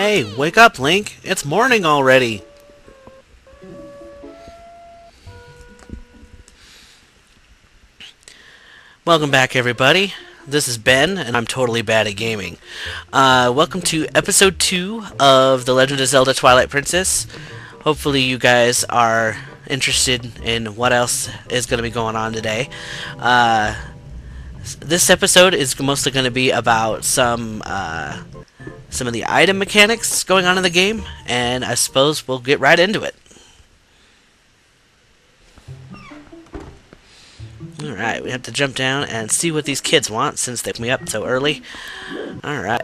Hey, wake up, Link! It's morning already! Welcome back, everybody. This is Ben, and I'm totally bad at gaming. Welcome to episode 2 of The Legend of Zelda Twilight Princess. Hopefully you guys are interested in what else is going to be going on today. This episode is mostly going to be about some of the item mechanics going on in the game, and I suppose we'll get right into it. Alright, we have to jump down and see what these kids want since they woke me up so early. Alright.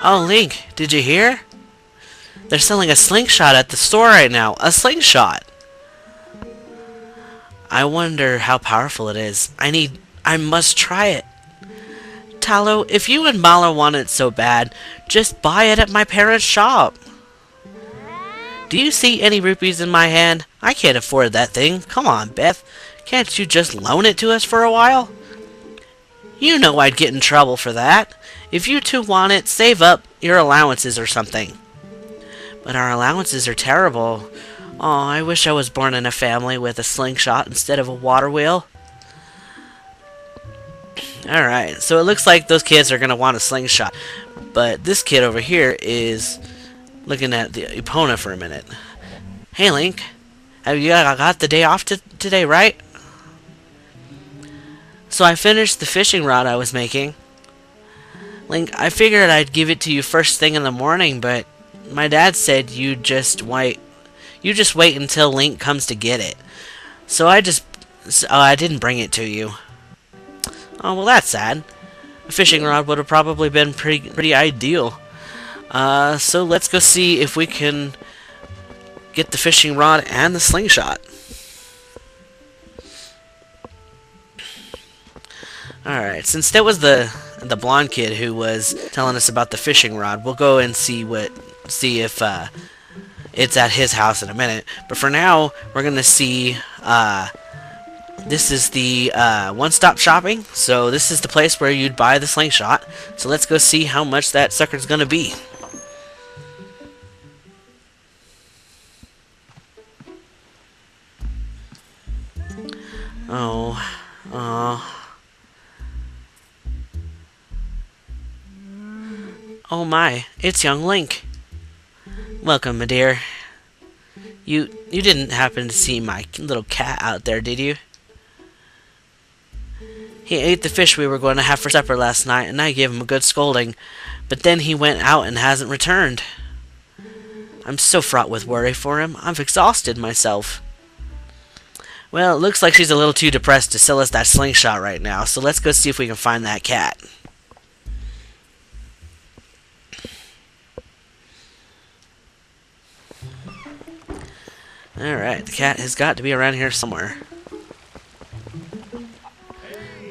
Oh, Link, did you hear? They're selling a slingshot at the store right now. A slingshot! I wonder how powerful it is. I must try it. Talo, if you and Mala want it so bad, just buy it at my parents' shop. Do you see any rupees in my hand? I can't afford that thing. Come on, Beth. Can't you just loan it to us for a while? You know I'd get in trouble for that. If you two want it, save up your allowances or something. But our allowances are terrible. Oh, I wish I was born in a family with a slingshot instead of a water wheel. Alright, so it looks like those kids are going to want a slingshot. But this kid over here is looking at the Epona for a minute. Hey, Link. Have you got the day off today, right? So I finished the fishing rod I was making. Link, I figured I'd give it to you first thing in the morning, but my dad said you just wait until Link comes to get it. So I didn't bring it to you. Oh, well, that's sad. A fishing rod would have probably been pretty ideal. So let's go see if we can get the fishing rod and the slingshot. Alright, since that was the blonde kid who was telling us about the fishing rod, we'll go and see if it's at his house in a minute. But for now, we're gonna see this is the one-stop shopping, so this is the place where you'd buy the slingshot. So let's go see how much that sucker's gonna be. Oh my, it's young Link. Welcome, my dear. You didn't happen to see my little cat out there, did you? He ate the fish we were going to have for supper last night, and I gave him a good scolding, but then he went out and hasn't returned. I'm so fraught with worry for him, I've exhausted myself. Well, it looks like she's a little too depressed to sell us that slingshot right now, so let's go see if we can find that cat. Alright, the cat has got to be around here somewhere.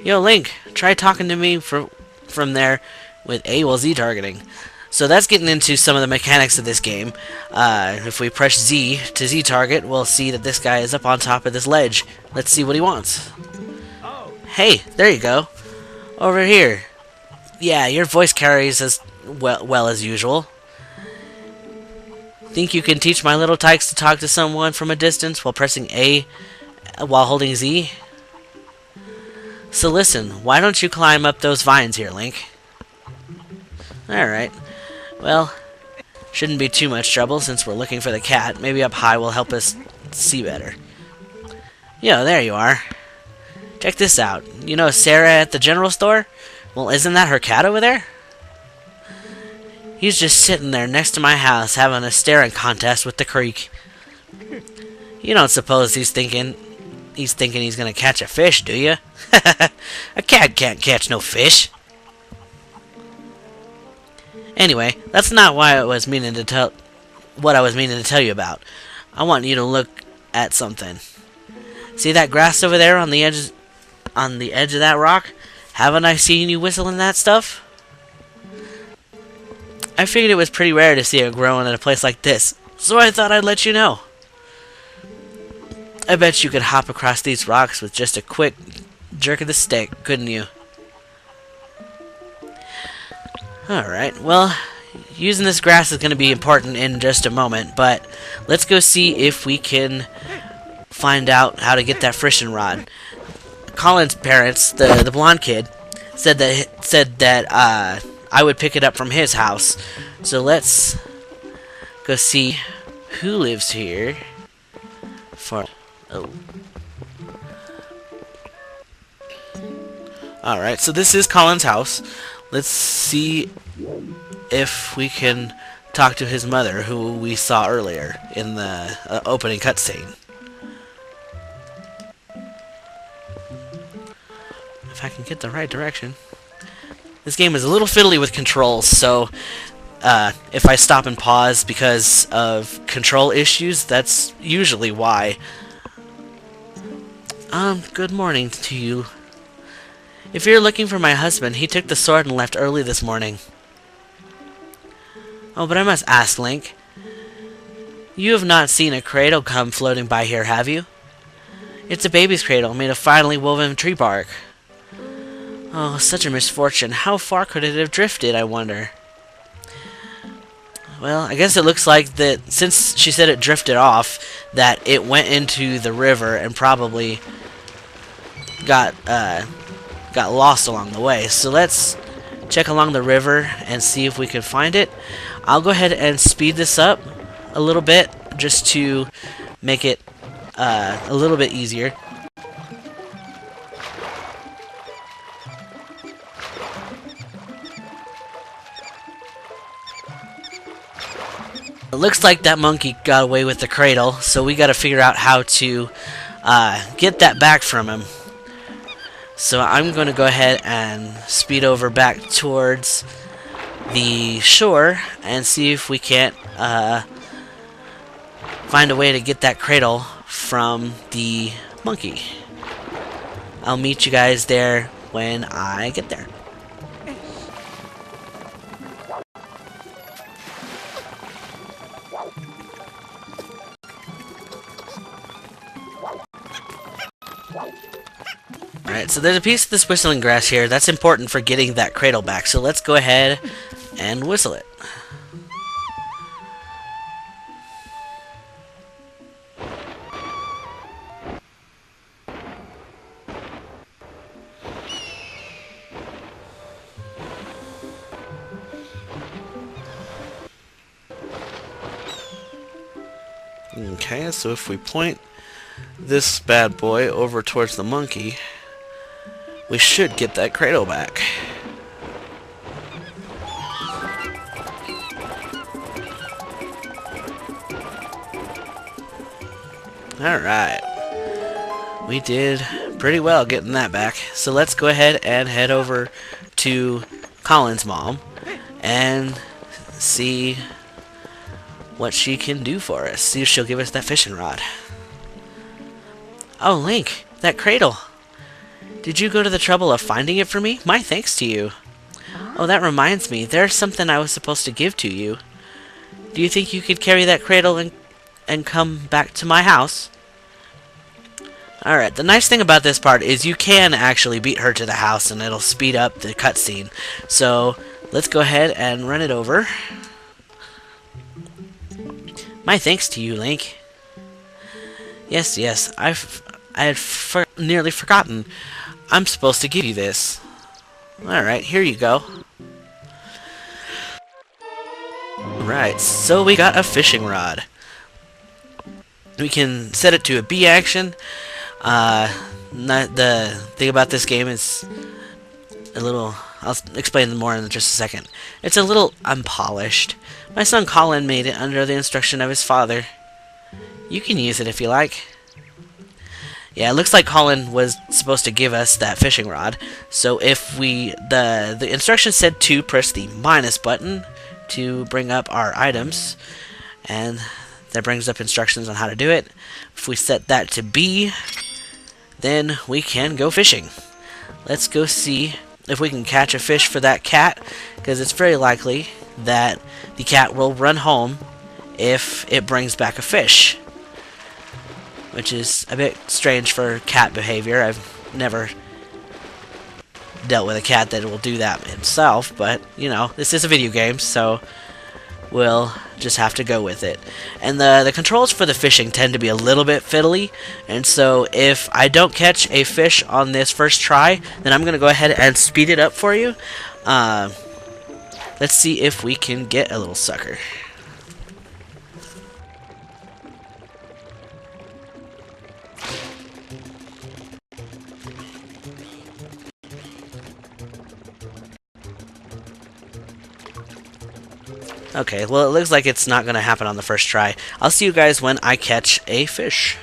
Yo, Link, try talking to me from there with A while Z targeting. So that's getting into some of the mechanics of this game. If we press Z to Z target, we'll see that this guy is up on top of this ledge. Let's see what he wants. Hey, there you go. Over here. Yeah, your voice carries as well as usual. Think you can teach my little tykes to talk to someone from a distance while pressing A while holding Z? So listen, why don't you climb up those vines here, Link? Alright. Well, shouldn't be too much trouble since we're looking for the cat. Maybe up high will help us see better. Yo, there you are. Check this out. You know Sarah at the general store? Well, isn't that her cat over there? He's just sitting there next to my house having a staring contest with the creek. You don't suppose he's thinking he's gonna catch a fish, do you? A cat can't catch no fish. Anyway, that's not what I was meaning to tell you about. I want you to look at something. See that grass over there on the edge of that rock? Haven't I seen you whistling that stuff? I figured it was pretty rare to see it growing in a place like this, so I thought I'd let you know. I bet you could hop across these rocks with just a quick jerk of the stick, couldn't you? Alright, well, using this grass is going to be important in just a moment, but let's go see if we can find out how to get that fishing rod. Colin's parents, the blonde kid, said that I would pick it up from his house. So let's go see who lives here. Oh. Alright, so this is Colin's house. Let's see if we can talk to his mother, who we saw earlier in the opening cutscene. If I can get the right direction. This game is a little fiddly with controls, so if I stop and pause because of control issues, that's usually why. Good morning to you. If you're looking for my husband, he took the sword and left early this morning. Oh, but I must ask, Link. You have not seen a cradle come floating by here, have you? It's a baby's cradle made of finely woven tree bark. Oh, such a misfortune. How far could it have drifted, I wonder? Well, I guess it looks like that since she said it drifted off, that it went into the river and probably got lost along the way. So let's check along the river and see if we can find it. I'll go ahead and speed this up a little bit just to make it a little bit easier. It looks like that monkey got away with the cradle, so we gotta figure out how to get that back from him. So I'm going to go ahead and speed over back towards the shore and see if we can't find a way to get that cradle from the monkey. I'll meet you guys there when I get there. Alright, so there's a piece of this whistling grass here that's important for getting that cradle back, so let's go ahead and whistle it. Okay, so if we point this bad boy over towards the monkey, we should get that cradle back. Alright. We did pretty well getting that back. So let's go ahead and head over to Colin's mom and see what she can do for us. See if she'll give us that fishing rod. Oh, Link, that cradle. Did you go to the trouble of finding it for me? My thanks to you. Oh, that reminds me. There's something I was supposed to give to you. Do you think you could carry that cradle and come back to my house? Alright, the nice thing about this part is you can actually beat her to the house and it'll speed up the cutscene. So, let's go ahead and run it over. My thanks to you, Link. Yes, I had nearly forgotten. I'm supposed to give you this. Alright, here you go. Right, so we got a fishing rod. We can set it to a B action. The thing about this game is a little... I'll explain more in just a second. It's a little unpolished. My son Colin made it under the instruction of his father. You can use it if you like. Yeah, it looks like Colin was supposed to give us that fishing rod. So if we... The instructions said to press the minus button to bring up our items. And that brings up instructions on how to do it. If we set that to B, then we can go fishing. Let's go see if we can catch a fish for that cat, because it's very likely that the cat will run home if it brings back a fish. Which is a bit strange for cat behavior. I've never dealt with a cat that will do that himself, but, you know, this is a video game, so we'll just have to go with it. And the controls for the fishing tend to be a little bit fiddly, and so if I don't catch a fish on this first try, then I'm going to go ahead and speed it up for you. Let's see if we can get a little sucker. Okay, well, it looks like it's not going to happen on the first try. I'll see you guys when I catch a fish.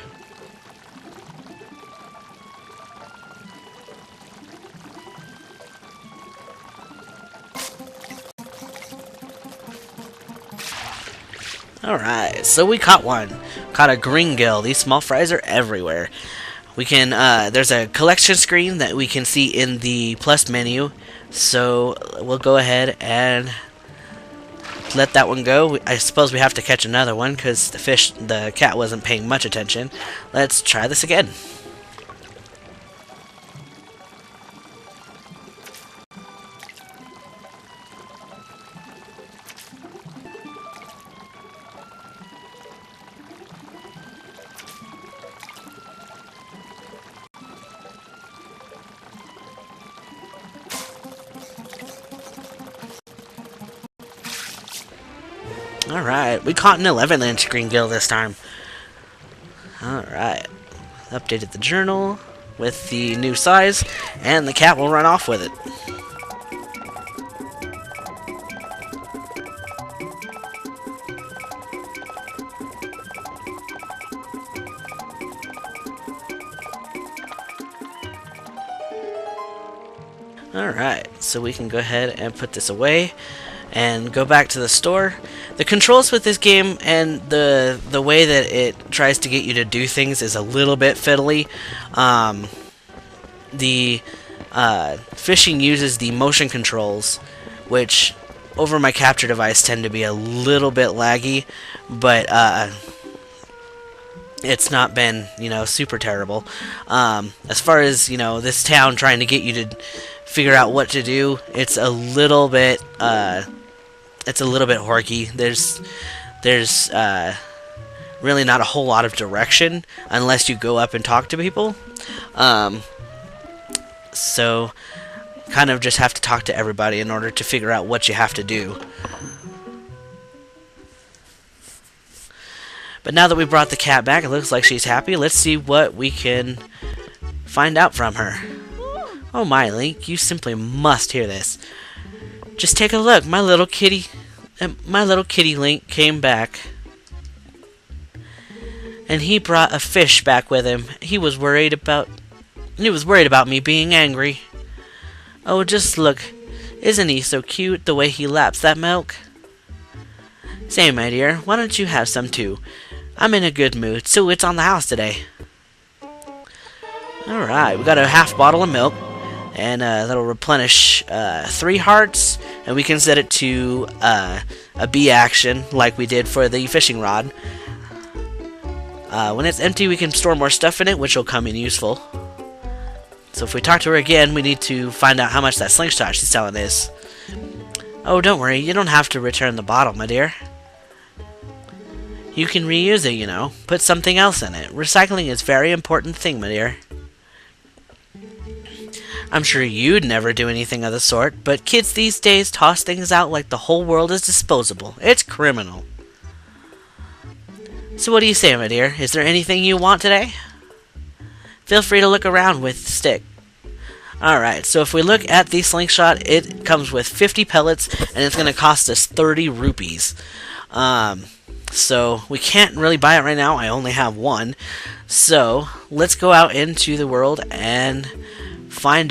Alright, so we caught one. Caught a green gill. These small fries are everywhere. We can, there's a collection screen that we can see in the plus menu. So we'll go ahead and let that one go. I suppose we have to catch another one because the cat wasn't paying much attention. Let's try this again. Alright, we caught an 11-inch green gill this time. Alright, updated the journal with the new size, and the cat will run off with it. Alright, so we can go ahead and put this away and go back to the store. The controls with this game and the way that it tries to get you to do things is a little bit fiddly. The fishing uses the motion controls, which over my capture device tend to be a little bit laggy, but it's not been, you know, super terrible. As far as, you know, this town trying to get you to figure out what to do, it's a little bit horky. There's really not a whole lot of direction unless you go up and talk to people. So kind of just have to talk to everybody in order to figure out what you have to do. But now that we brought the cat back, it looks like she's happy. Let's see what we can find out from her. Oh my, Link, you simply must hear this. Just take a look. My little kitty Link came back. And he brought a fish back with him. He was worried about me being angry. Oh, just look. Isn't he so cute the way he laps that milk? Say, my dear, why don't you have some too? I'm in a good mood, so it's on the house today. Alright, we got a half bottle of milk. And that'll replenish 3 hearts, and we can set it to a B action like we did for the fishing rod. When it's empty, we can store more stuff in it, which will come in useful. So if we talk to her again, we need to find out how much that slingshot she's selling is. Oh, don't worry, you don't have to return the bottle, my dear. You can reuse it, you know. Put something else in it. Recycling is a very important thing, my dear. I'm sure you'd never do anything of the sort, but kids these days toss things out like the whole world is disposable. It's criminal. So what do you say, my dear? Is there anything you want today? Feel free to look around with the stick. Alright, so if we look at the slingshot, it comes with 50 pellets, and it's going to cost us 30 rupees. So we can't really buy it right now. I only have one. So let's go out into the world and find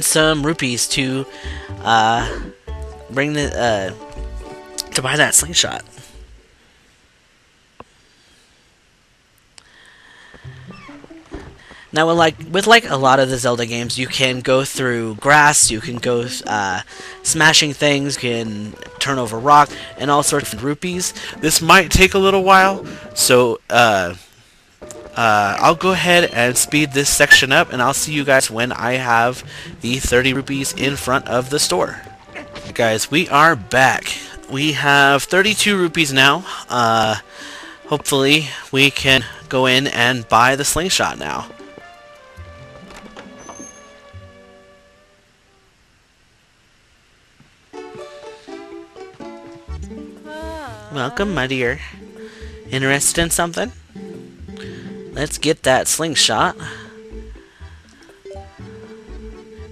some rupees to bring to buy that slingshot. Now, with a lot of the Zelda games, you can go through grass, you can go smashing things, you can turn over rock, and all sorts of rupees. This might take a little while, so I'll go ahead and speed this section up, and I'll see you guys when I have the 30 rupees in front of the store. Guys, we are back. We have 32 rupees now. Hopefully we can go in and buy the slingshot now. Welcome, my dear. Interested in something? Let's get that slingshot.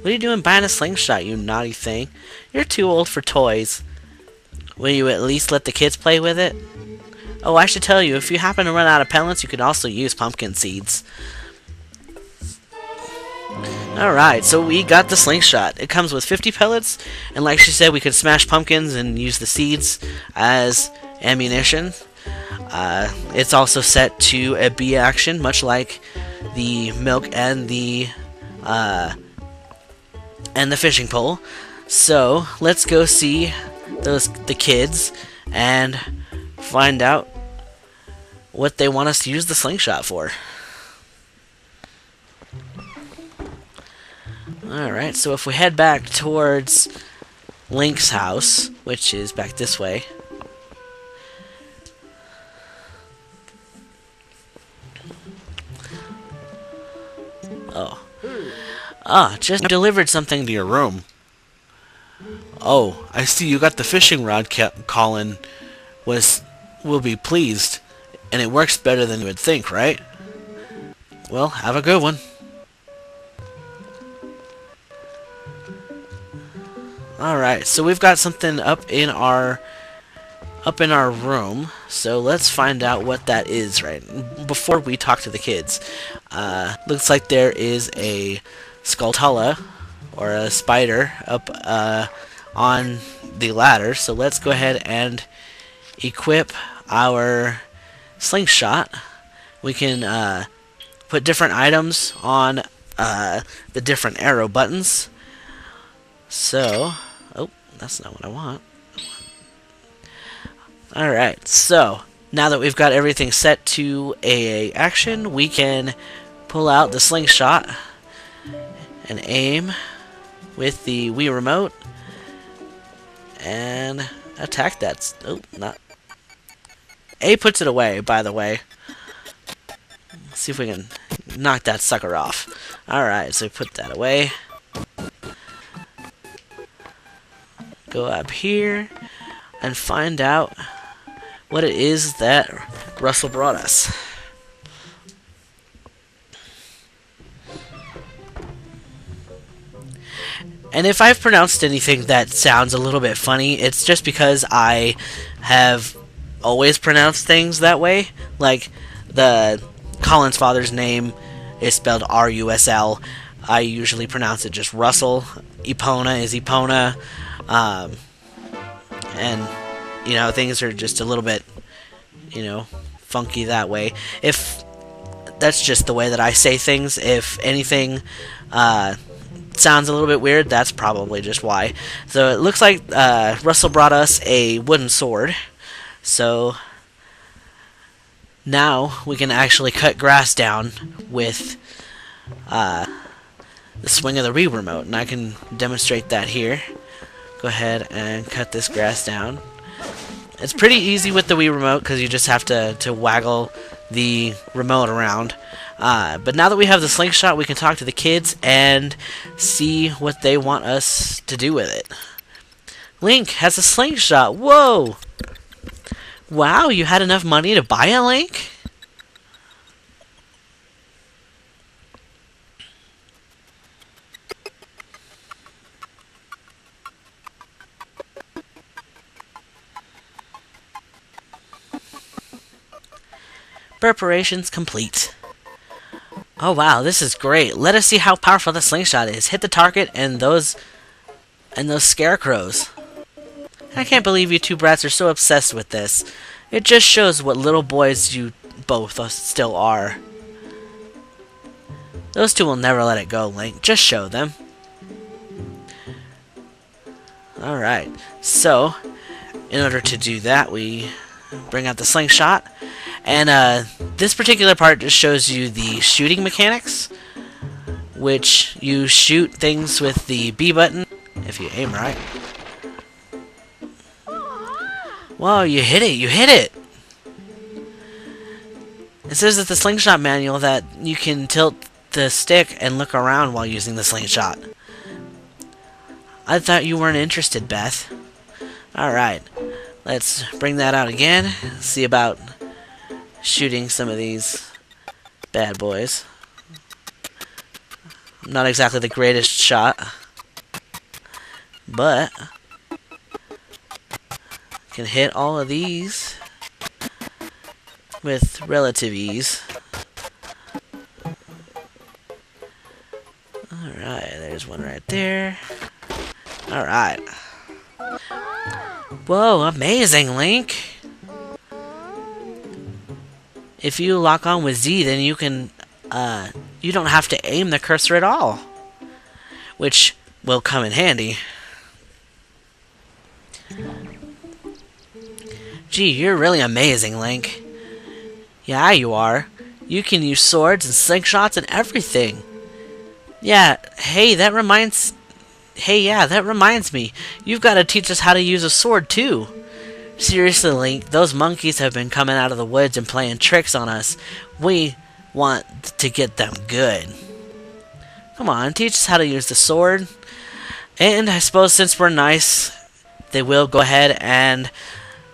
What are you doing buying a slingshot, you naughty thing? You're too old for toys. Will you at least let the kids play with it? Oh, I should tell you, if you happen to run out of pellets, you can also use pumpkin seeds. Alright, so we got the slingshot. It comes with 50 pellets, and like she said, we could smash pumpkins and use the seeds as ammunition. It's also set to a B action, much like the milk and the fishing pole. So let's go see the kids and find out what they want us to use the slingshot for. Alright, so if we head back towards Link's house, which is back this way. Just delivered something to your room. Oh, I see you got the fishing rod, Colin. Will be pleased. And it works better than you would think, right? Well, have a good one. Alright, so we've got something up in our room. So let's find out what that is before we talk to the kids. Looks like there is a Skulltula, or a spider, up on the ladder. So let's go ahead and equip our slingshot. We can put different items on the different arrow buttons. So, oh, that's not what I want. Alright, so now that we've got everything set to AA action, we can pull out the slingshot and aim with the Wii remote and attack that. Oh, not. A puts it away, by the way. Let's see if we can knock that sucker off. Alright, so put that away. Go up here and find out what it is that Russell brought us. And if I've pronounced anything that sounds a little bit funny, it's just because I have always pronounced things that way. Like, Colin's father's name is spelled R-U-S-L. I usually pronounce it just Russell. Epona is Epona. And, you know, things are just a little bit, you know, funky that way. If that's just the way that I say things. If anything sounds a little bit weird, that's probably just why. So it looks like Russell brought us a wooden sword. So now we can actually cut grass down with the swing of the Wii remote, and I can demonstrate that here. Go ahead and cut this grass down. It's pretty easy with the Wii remote because you just have to waggle the remote around. But now that we have the slingshot, we can talk to the kids and see what they want us to do with it. Link has a slingshot. Whoa! Wow, you had enough money to buy a Link? Preparations complete. Oh wow, this is great. Let us see how powerful the slingshot is. Hit the target and those scarecrows. I can't believe you two brats are so obsessed with this. It just shows what little boys you both still are. Those two will never let it go, Link. Just show them. Alright, so in order to do that, we bring out the slingshot. And this particular part just shows you the shooting mechanics, which you shoot things with the B button if you aim right. Whoa, you hit it, you hit it! It says at the slingshot manual that you can tilt the stick and look around while using the slingshot. I thought you weren't interested, Beth. Alright, let's bring that out again. See about shooting some of these bad boys. Not exactly the greatest shot, but can hit all of these with relative ease. Alright, there's one right there. Alright. Whoa, amazing, Link! If you lock on with Z, then you can, you don't have to aim the cursor at all, which will come in handy. Gee, you're really amazing, Link. Yeah, you are. You can use swords and slingshots and everything. Yeah, that reminds me. You've got to teach us how to use a sword, too. Seriously, Link, those monkeys have been coming out of the woods and playing tricks on us. We want to get them good. Come on, teach us how to use the sword. And I suppose since we're nice, they will go ahead and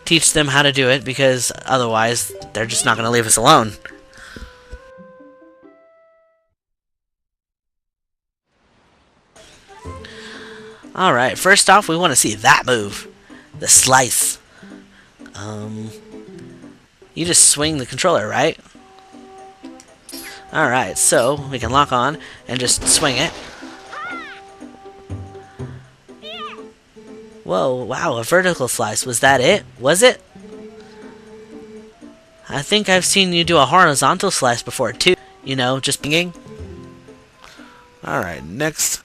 teach them how to do it, because otherwise they're just not going to leave us alone. Alright, first off we want to see that move. The slice. You just swing the controller, right? Alright, so we can lock on and just swing it. Whoa, wow, a vertical slice. Was that it? Was it? I think I've seen you do a horizontal slice before, too. You know, just pinging. Alright, next.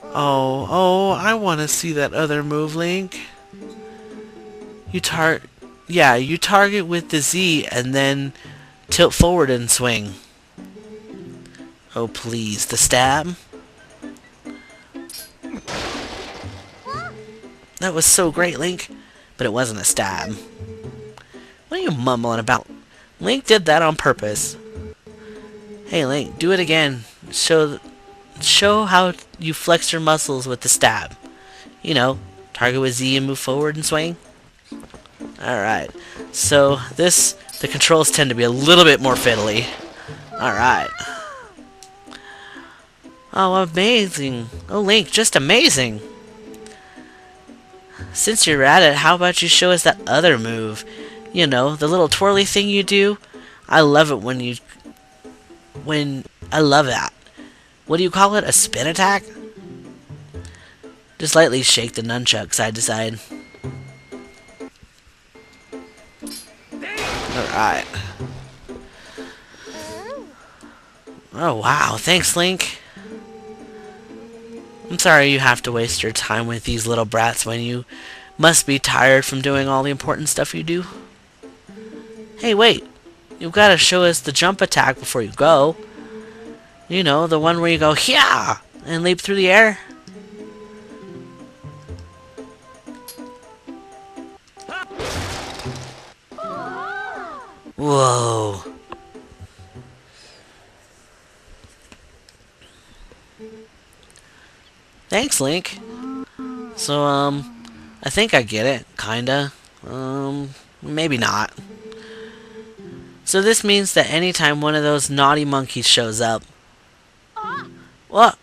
Oh, I want to see that other move, Link. You target with the Z and then tilt forward and swing. Oh, please, the stab? That was so great, Link, but it wasn't a stab. What are you mumbling about? Link did that on purpose. Hey, Link, do it again. Show how you flex your muscles with the stab. You know, target with Z and move forward and swing. Alright, so the controls tend to be a little bit more fiddly. Alright. Oh, amazing. Oh, Link, just amazing. Since you're at it, how about you show us that other move? You know, the little twirly thing you do? I love it I love that. What do you call it? A spin attack? Just lightly shake the nunchuck side to side. Alright. Oh, wow. Thanks, Link. I'm sorry you have to waste your time with these little brats when you must be tired from doing all the important stuff you do. Hey, wait. You've got to show us the jump attack before you go. You know, the one where you go, yeah, and leap through the air. Whoa. Thanks, Link. So, I think I get it, kinda. Maybe not. So this means that anytime one of those naughty monkeys shows up... What?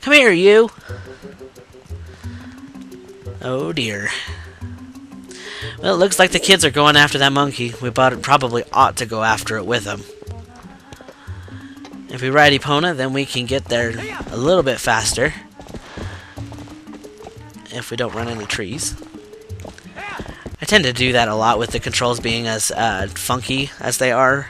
Come here, you! Oh dear. Well, it looks like the kids are going after that monkey. We probably ought to go after it with them. If we ride Epona, then we can get there a little bit faster. If we don't run into trees. I tend to do that a lot with the controls being as funky as they are.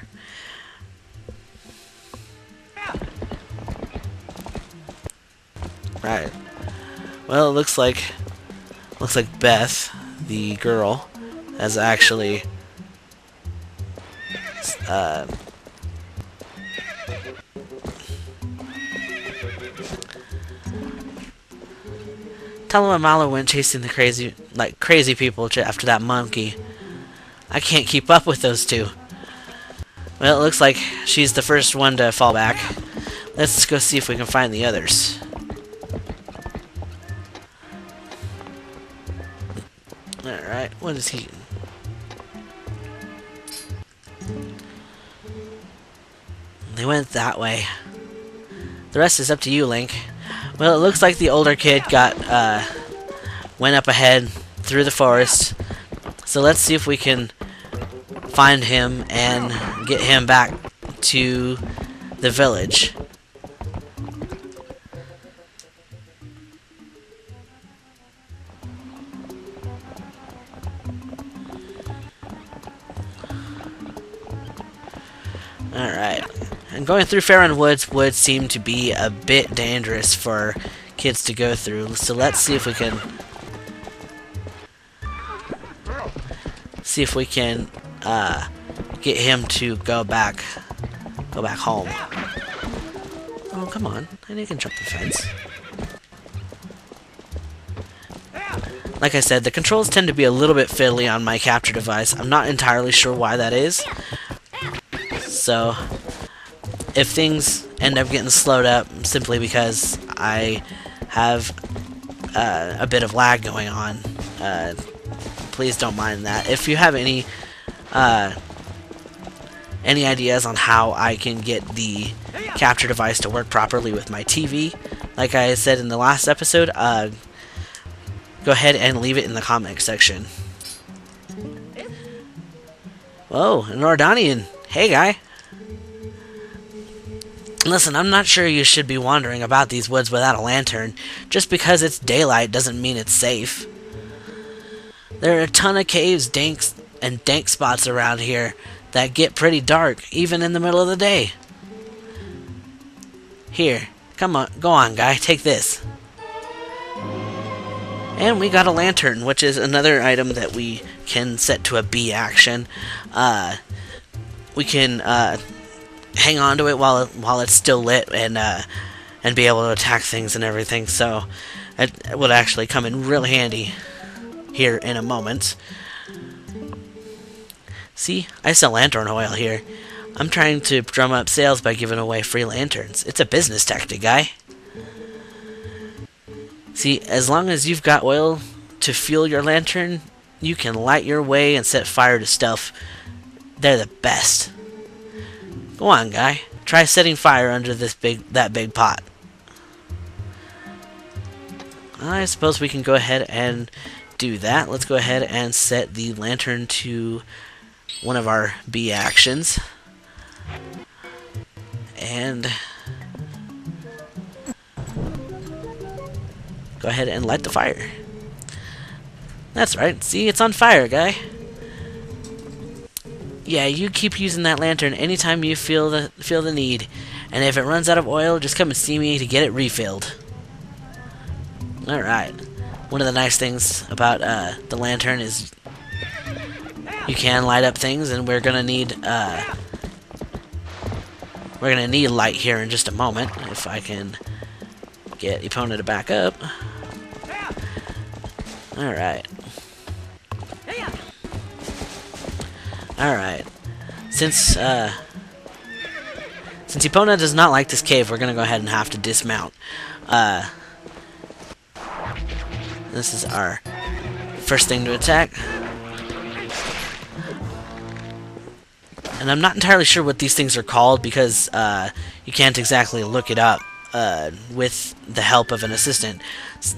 Right. Well, it looks like Beth, the girl, has actually uh, Talo and Malo went chasing the crazy people after that monkey. I can't keep up with those two. Well, it looks like she's the first one to fall back. Let's go see if we can find the others. Alright, what is he? They went that way. The rest is up to you, Link. Well, it looks like the older kid went up ahead through the forest. So let's see if we can find him and get him back to the village. Alright. And going through Faron Woods would seem to be a bit dangerous for kids to go through. So let's see if we can get him to go back home. Oh, come on. I know you can jump the fence. Like I said, the controls tend to be a little bit fiddly on my capture device. I'm not entirely sure why that is. So, if things end up getting slowed up simply because I have a bit of lag going on, please don't mind that. If you have any ideas on how I can get the capture device to work properly with my TV, like I said in the last episode, go ahead and leave it in the comment section. Whoa, an Ordanian. Hey, guy. Listen, I'm not sure you should be wandering about these woods without a lantern. Just because it's daylight doesn't mean it's safe. There are a ton of caves, dank spots around here that get pretty dark, even in the middle of the day. Here, come on, go on, guy, take this. And we got a lantern, which is another item that we can set to a B action. We can hang on to it while it's still lit and be able to attack things and everything. So it would actually come in real handy here in a moment. See, I sell lantern oil here. I'm trying to drum up sales by giving away free lanterns. It's a business tactic, guy. See, as long as you've got oil to fuel your lantern, you can light your way and set fire to stuff. They're the best. Go on, guy. Try setting fire under that big pot. I suppose we can go ahead and do that. Let's go ahead and set the lantern to one of our B actions. And go ahead and light the fire. That's right. See, it's on fire, guy. Yeah, you keep using that lantern anytime you feel the need. And if it runs out of oil, just come and see me to get it refilled. Alright. One of the nice things about the lantern is you can light up things, and we're gonna need light here in just a moment. If I can get Epona to back up. Alright. Alright. Since Epona does not like this cave, we're gonna go ahead and have to dismount. This is our first thing to attack. And I'm not entirely sure what these things are called because you can't exactly look it up with the help of an assistant.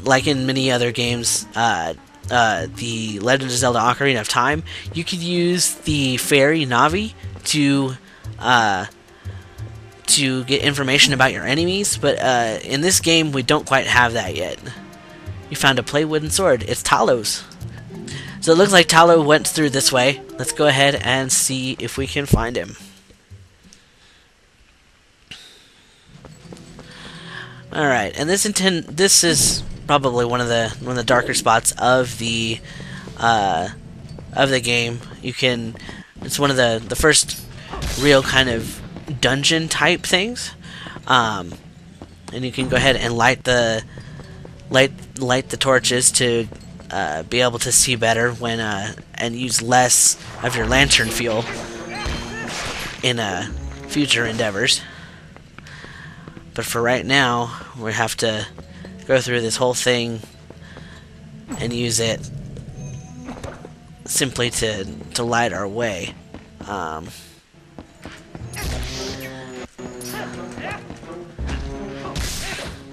Like in many other games, the Legend of Zelda Ocarina of Time, you could use the fairy Navi to get information about your enemies, but in this game we don't quite have that yet. You found a play wooden sword. It's Talo's. So it looks like Talo went through this way. Let's go ahead and see if we can find him. Alright, and this is probably one of the darker spots of the game. You can. It's one of the first real kind of dungeon type things, and you can go ahead and light the torches to be able to see better when and use less of your lantern fuel in future endeavors. But for right now, we have to go through this whole thing and use it simply to light our way.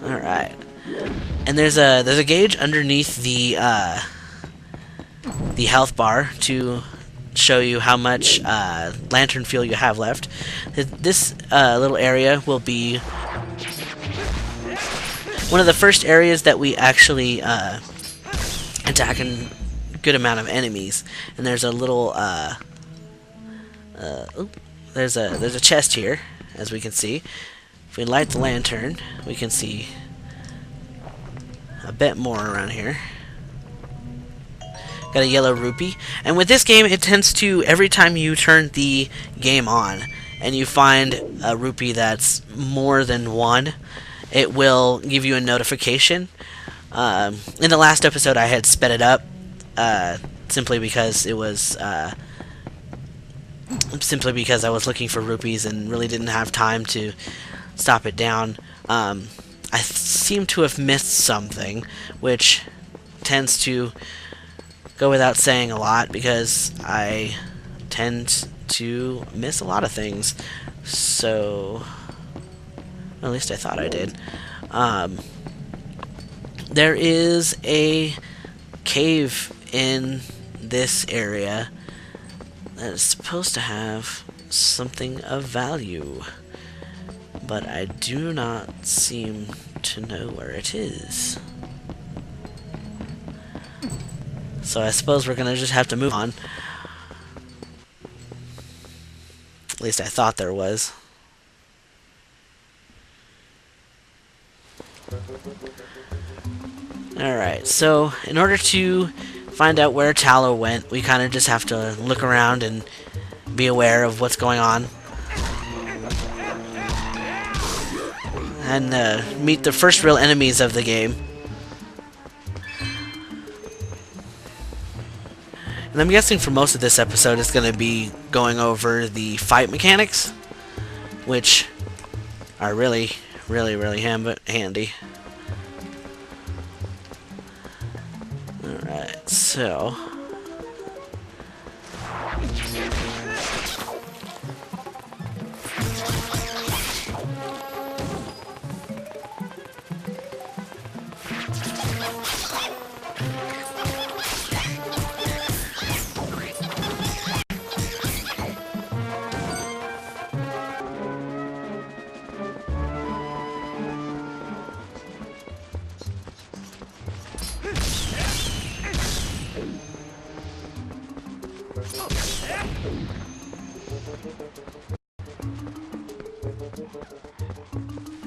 Alright. And there's a gauge underneath the health bar to show you how much lantern fuel you have left. This little area will be one of the first areas that we actually attack a good amount of enemies. And there's a little there's a chest here, as we can see. If we light the lantern, we can see a bit more around here. Got a yellow rupee. And with this game, it tends to, every time you turn the game on and you find a rupee that's more than one, it will give you a notification. In the last episode, I had sped it up simply because it was simply because I was looking for rupees and really didn't have time to stop it down. I seem to have missed something, which tends to go without saying a lot because I tend to miss a lot of things. So, at least I thought I did. There is a cave in this area that is supposed to have something of value, but I do not seem to know where it is. So I suppose we're gonna just have to move on. At least I thought there was. Alright, so in order to find out where Tallow went, we kind of just have to look around and be aware of what's going on. And meet the first real enemies of the game. And I'm guessing for most of this episode it's going to be going over the fight mechanics, which are really handy. Alright, so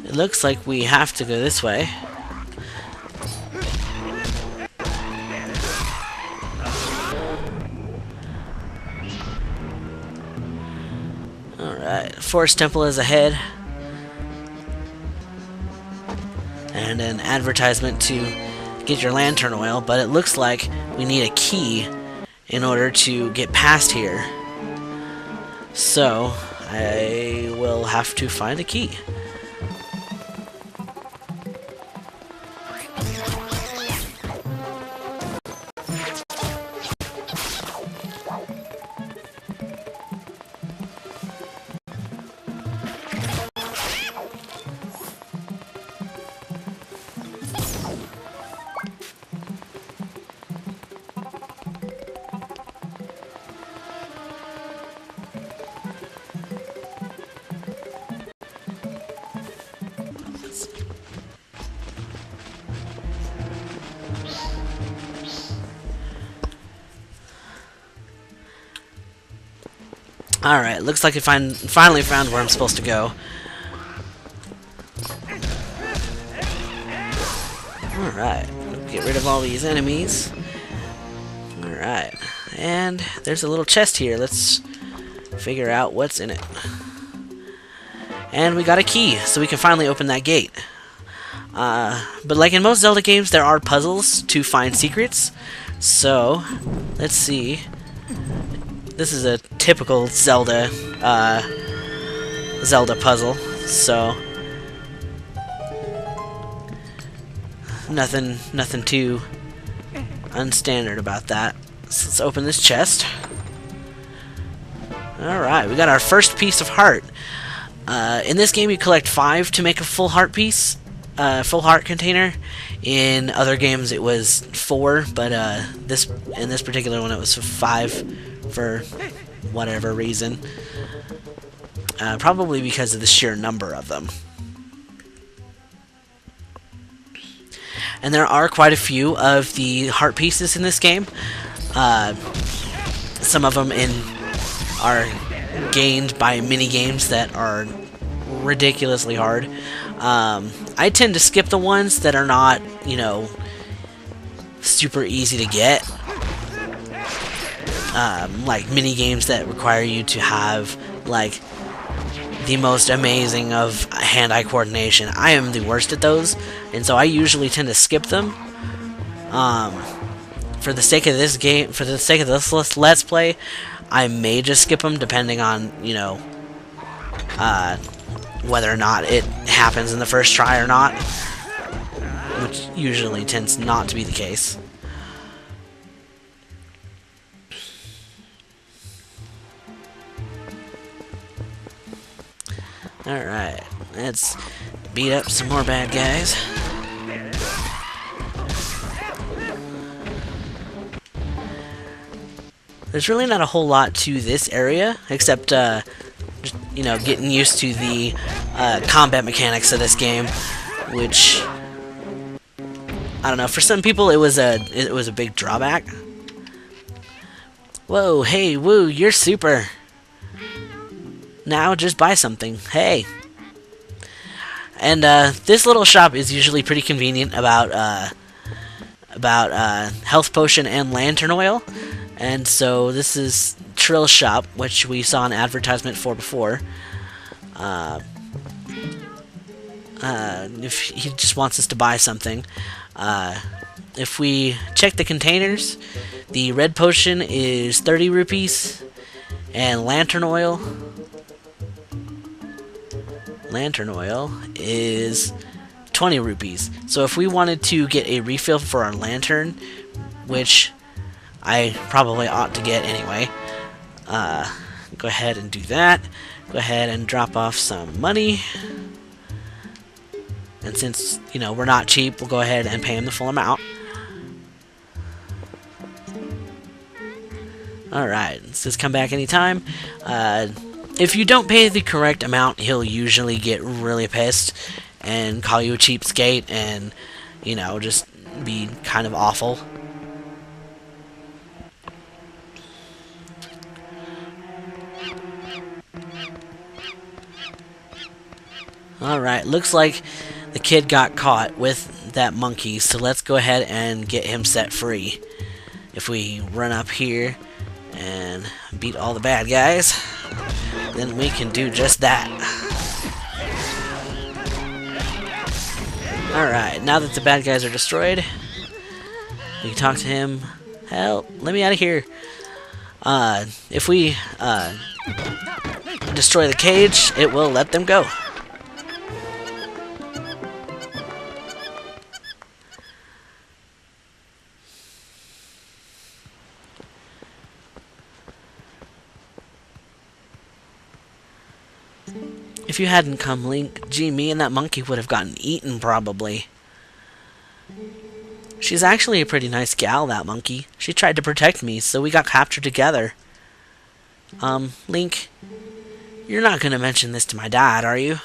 it looks like we have to go this way. Alright, Forest Temple is ahead. And an advertisement to get your lantern oil, but it looks like we need a key in order to get past here. So, I will have to find a key. Alright, looks like I finally found where I'm supposed to go. Alright. Get rid of all these enemies. Alright. And there's a little chest here. Let's figure out what's in it. And we got a key, so we can finally open that gate. But like in most Zelda games, there are puzzles to find secrets. So, let's see. This is a typical Zelda puzzle. So, nothing too unstandard about that. So let's open this chest. Alright, we got our first piece of heart. In this game, you collect 5 to make a full heart piece, full heart container. In other games, it was 4, but in this particular one, it was 5 for whatever reason. Probably because of the sheer number of them. And there are quite a few of the heart pieces in this game. Some of them are gained by mini games that are ridiculously hard. I tend to skip the ones that are not, you know, super easy to get. Like mini games that require you to have like the most amazing of hand-eye coordination. I am the worst at those, and so I usually tend to skip them. For the sake of this game, for the sake of this let's play, I may just skip them depending on, you know, whether or not it happens in the first try or not, which usually tends not to be the case. Alright, let's beat up some more bad guys. There's really not a whole lot to this area, except, just, you know, getting used to the combat mechanics of this game, which, I don't know, for some people it was a big drawback. Whoa, hey, woo, you're super. Now just buy something. Hey. And this little shop is usually pretty convenient about health potion and lantern oil. And so this is Trill's shop, which we saw an advertisement for before. If he just wants us to buy something. If we check the containers, the red potion is 30 rupees, and lantern oil is 20 rupees. So if we wanted to get a refill for our lantern, which I probably ought to get anyway, go ahead and do that. Go ahead and drop off some money. And since, you know, we're not cheap, we'll go ahead and pay him the full amount. Alright, it says come back anytime. If you don't pay the correct amount, he'll usually get really pissed and call you a cheapskate and, you know, just be kind of awful. Alright, looks like the kid got caught with that monkey, so let's go ahead and get him set free. If we run up here and beat all the bad guys, then we can do just that. Alright, now that the bad guys are destroyed, we can talk to him. Help, let me out of here. If we destroy the cage, it will let them go. If you hadn't come, Link, gee, me and that monkey would have gotten eaten, probably. She's actually a pretty nice gal, that monkey. She tried to protect me, so we got captured together. Link, you're not gonna mention this to my dad, are you?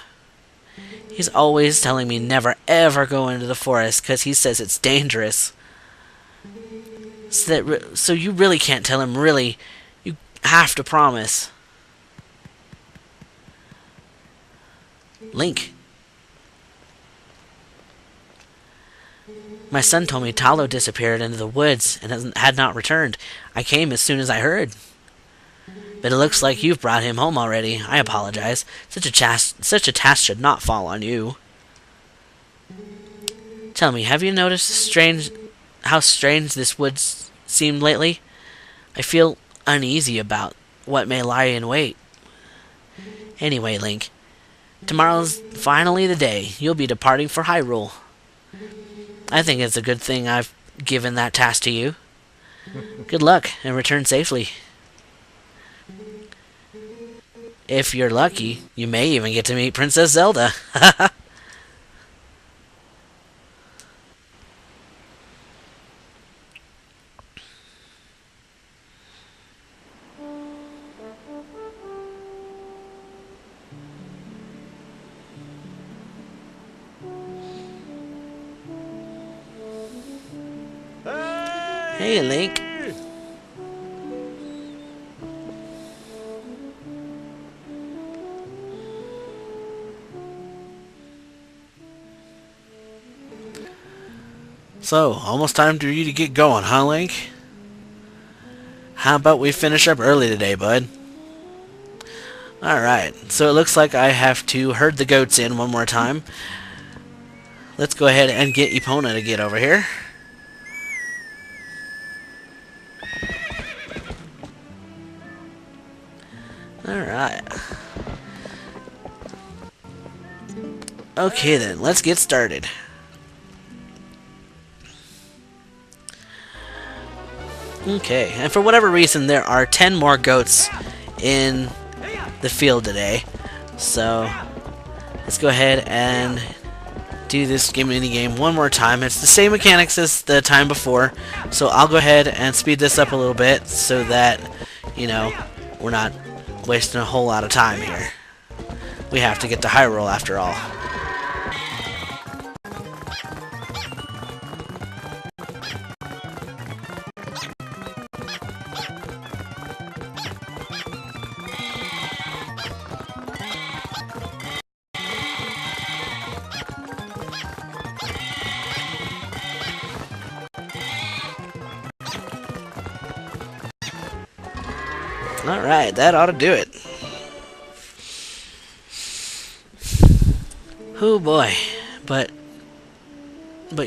He's always telling me never ever go into the forest, because he says it's dangerous. So you really can't tell him, really. You have to promise. My son told me Talo disappeared into the woods and had not returned. I came as soon as I heard. But it looks like you've brought him home already. I apologize. Such a task should not fall on you. Tell me, have you noticed how strange this woods seemed lately? I feel uneasy about what may lie in wait. Anyway, Link, tomorrow's finally the day. You'll be departing for Hyrule. I think it's a good thing I've given that task to you. Good luck, and return safely. If you're lucky, you may even get to meet Princess Zelda. Hey, Link. So, almost time for you to get going, huh, Link? How about we finish up early today, bud? Alright, so it looks like I have to herd the goats in one more time. Let's go ahead and get Epona to get over here. Alright. Okay then, let's get started. Okay, and for whatever reason there are 10 more goats in the field today. So, let's go ahead and do this mini game one more time. It's the same mechanics as the time before, so I'll go ahead and speed this up a little bit so that, you know, we're not wasting a whole lot of time here. We have to get to Hyrule after all. Alright, that ought to do it. Oh boy, but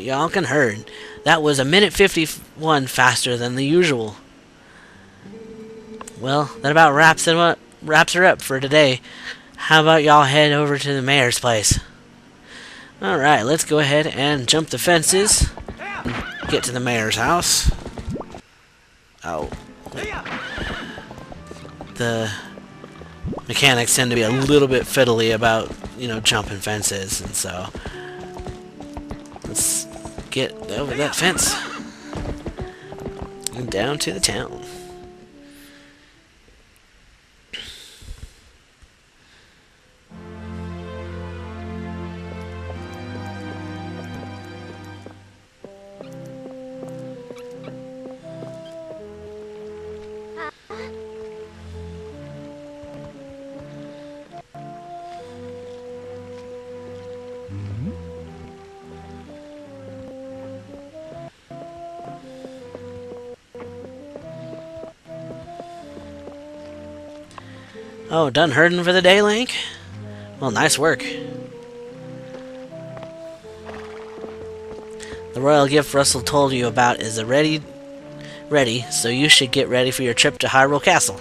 y'all can herd. That was a minute 51 faster than the usual. Well, that about wraps her up for today. How about y'all head over to the mayor's place? Alright, let's go ahead and jump the fences and get to the mayor's house. Oh. The mechanics tend to be a little bit fiddly about, you know, jumping fences, and so let's get over that fence and down to the town. Oh, done herding for the day, Link? Well, nice work. The royal gift Russell told you about is ready, so you should get ready for your trip to Hyrule Castle.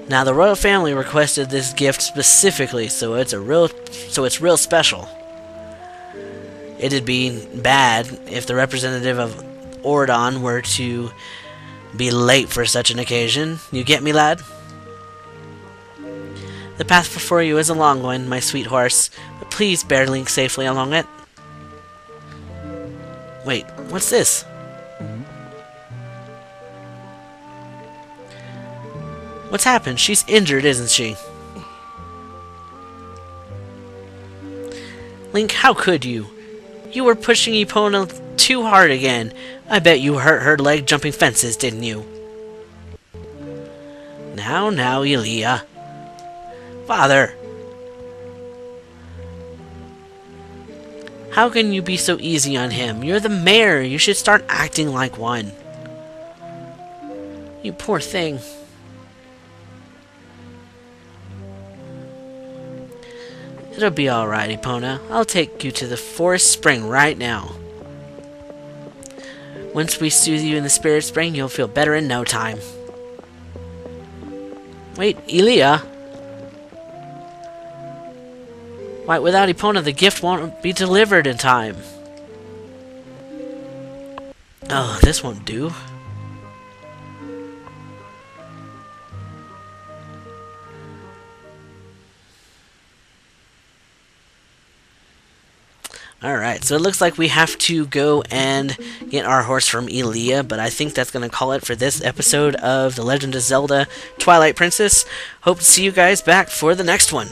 Now, the royal family requested this gift specifically, so it's real special. It'd be bad if the representative of Ordon were to be late for such an occasion. You get me, lad? The path before you is a long one, my sweet horse, but please bear Link safely along it. Wait, what's this? What's happened? She's injured, isn't she? Link, how could you? You were pushing Epona too hard again. I bet you hurt her leg jumping fences, didn't you? Now, Elia. Father! How can you be so easy on him? You're the mayor. You should start acting like one. You poor thing. It'll be alright, Epona. I'll take you to the forest spring right now. Once we soothe you in the spirit spring, you'll feel better in no time. Wait, Elia? Why, without Epona, the gift won't be delivered in time. Oh, this won't do. Alright, so it looks like we have to go and get our horse from Elia, but I think that's going to call it for this episode of The Legend of Zelda Twilight Princess. Hope to see you guys back for the next one.